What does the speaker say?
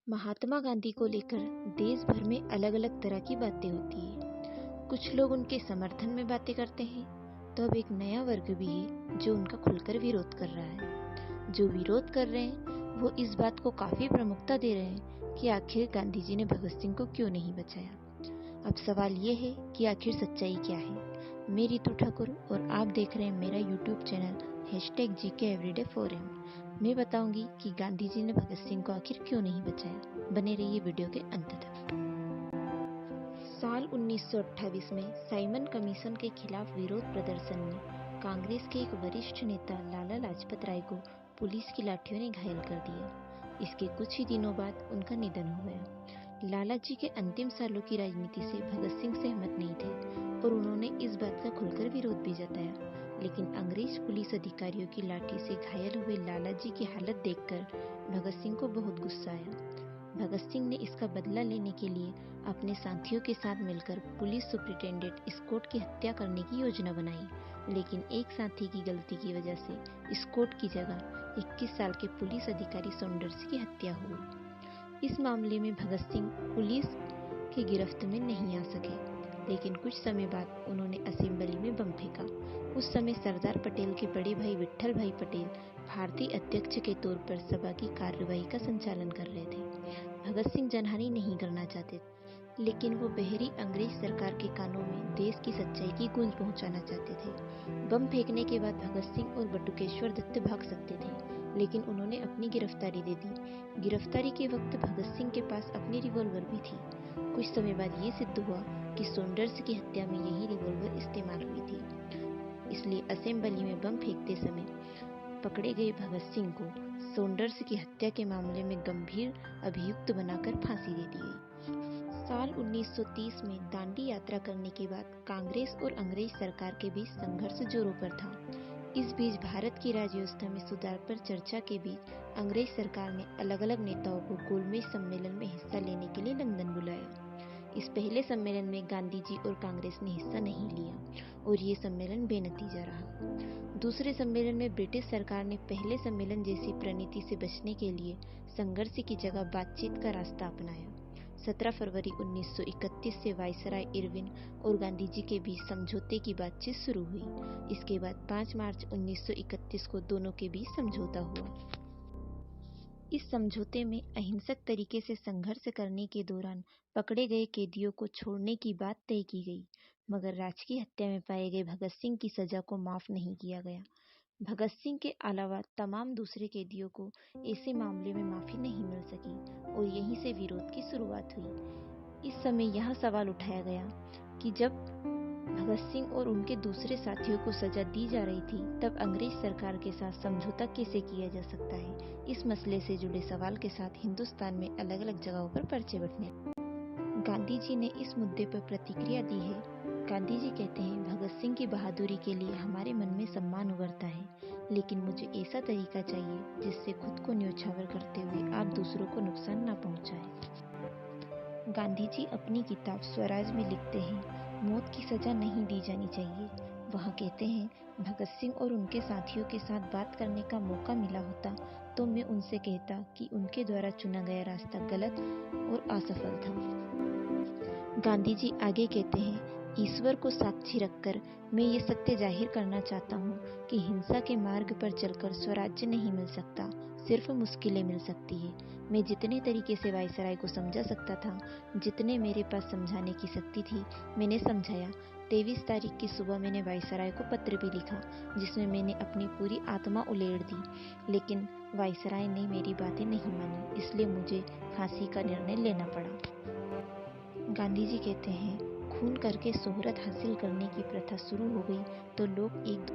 महात्मा गांधी को लेकर देश भर में अलग अलग तरह की बातें होती है। कुछ लोग उनके समर्थन में बातें करते हैं, तो अब एक नया वर्ग भी है जो उनका खुलकर विरोध कर रहा है। जो विरोध कर रहे हैं वो इस बात को काफी प्रमुखता दे रहे हैं कि आखिर गांधी जी ने भगत सिंह को क्यों नहीं बचाया। अब सवाल ये है कि आखिर सच्चाई क्या है। मैं रितु ठाकुर और आप देख रहे हैं मेरा YouTube channel #GK everyday forum. मैं बताऊंगी कि गांधी जी ने भगत सिंह को आखिर क्यों नहीं बचाया। बने रहिए वीडियो के अंत तक। साल 1928 में साइमन कमीशन के खिलाफ विरोध प्रदर्शन में कांग्रेस के एक वरिष्ठ नेता लाला लाजपत राय को पुलिस की लाठियों ने घायल कर दिया। इसके कुछ ही दिनों बाद उनका निधन हो गया। लाला जी के अंतिम सालों की राजनीति से भगत सिंह सहमत नहीं थे और उन्होंने इस बात का खुलकर विरोध भी जताया। लेकिन अंग्रेज पुलिस अधिकारियों की लाठी से घायल हुए लाला जी की हालत देखकर भगत सिंह को बहुत गुस्सा आया। भगत सिंह ने इसका बदला लेने के लिए अपने साथियों के साथ मिलकर पुलिस सुपरिटेंडेंट स्कॉट की हत्या करने की योजना बनाई। लेकिन एक साथी की गलती की वजह से स्कॉट की जगह 21 साल के पुलिस अधिकारी सॉन्डर्स की हत्या हो गई। इस मामले में भगत सिंह पुलिस की गिरफ्त में नहीं आ सके, लेकिन कुछ समय बाद उन्होंने असेंबली में बम फेंका। उस समय सरदार पटेल के बड़े भाई विट्ठल भाई पटेल भारतीय अध्यक्ष के तौर पर सभा की कार्यवाही का संचालन कर रहे थे। भगत सिंह जनहानि नहीं करना चाहते, लेकिन वो बहरी अंग्रेज सरकार के कानों में देश की सच्चाई की गूंज पहुंचाना चाहते थे। बम फेंकने के बाद भगत सिंह और बटुकेश्वर दत्त भाग सकते थे, लेकिन उन्होंने अपनी गिरफ्तारी दे दी। गिरफ्तारी के वक्त भगत सिंह के पास अपनी रिवॉल्वर भी थी। कुछ समय बाद ये सिद्ध हुआ कि सॉन्डर्स की हत्या में यही रिवॉल्वर इस्तेमाल हुई थी। इसलिए असेंबली में बम फेंकते समय पकड़े गए भगत सिंह को सॉन्डर्स की हत्या के मामले में गंभीर अभियुक्त बनाकर फांसी दे दी गई। साल 1930 में दांडी यात्रा करने के बाद कांग्रेस और अंग्रेज सरकार के बीच संघर्ष जोरों पर था। इस बीच भारत की राज्य व्यवस्था में सुधार पर चर्चा के बीच अंग्रेज सरकार ने अलग अलग नेताओं को गोलमेज सम्मेलन में हिस्सा लेने के लिए लंदन बुलाया। इस पहले सम्मेलन में गांधी जी और कांग्रेस ने हिस्सा नहीं लिया और ये सम्मेलन बेनतीजा रहा। दूसरे सम्मेलन में ब्रिटिश सरकार ने पहले सम्मेलन जैसी प्रणीति से बचने के लिए संघर्ष की जगह बातचीत का रास्ता अपनाया। 17 फरवरी 1931 से वायसराय इरविन और गांधी जी के बीच समझौते की बातचीत शुरू हुई। इसके बाद 5 मार्च 1931 को दोनों के बीच समझौता हुआ। इस समझौते में अहिंसक तरीके से संघर्ष करने के दौरान पकड़े गए कैदियों को छोड़ने की बात तय की गई, मगर राजकीय हत्या में पाए गए भगत सिंह की सजा को माफ नहीं किया गया। भगत सिंह के अलावा तमाम दूसरे कैदियों को ऐसे मामले में माफी नहीं मिल सकी और यहीं से विरोध की शुरुआत हुई। इस समय यह सवाल उठाया गया कि जब भगत सिंह और उनके दूसरे साथियों को सजा दी जा रही थी, तब अंग्रेज सरकार के साथ समझौता कैसे किया जा सकता है। इस मसले से जुड़े सवाल के साथ हिंदुस्तान में अलग अलग जगहों पर पर्चे बंटने। गांधी जी ने इस मुद्दे पर प्रतिक्रिया दी है। गांधी जी कहते हैं, भगत सिंह की बहादुरी के लिए हमारे मन में सम्मान उभरता है, लेकिन मुझे ऐसा तरीका चाहिए जिससे खुद को न्योछावर करते हुए आप दूसरों को नुकसान न पहुंचाएं। गांधी जी अपनी किताब स्वराज में लिखते हैं, मौत की सजा नहीं दी जानी चाहिए। वह कहते हैं, भगत सिंह और उनके साथियों के साथ बात करने का मौका मिला होता तो मैं उनसे कहता कि उनके द्वारा चुना गया रास्ता गलत और असफल था। गांधी जी आगे कहते हैं, ईश्वर को साक्षी रखकर मैं ये सत्य जाहिर करना चाहता हूँ कि हिंसा के मार्ग पर चलकर स्वराज्य नहीं मिल सकता, सिर्फ मुश्किलें मिल सकती है। मैं जितने तरीके से वायसराय को समझा सकता था, जितने मेरे पास समझाने की शक्ति थी, मैंने समझाया। 23 तारीख की सुबह मैंने वायसराय को पत्र भी लिखा, जिसमें मैंने अपनी पूरी आत्मा उलेड़ दी, लेकिन वायसराय ने मेरी बातें नहीं मानी, इसलिए मुझे फांसी का निर्णय लेना पड़ा। गांधी जी कहते हैं, खून करके शोहरत हासिल करने की प्रथा शुरू हो गई तो लोग एक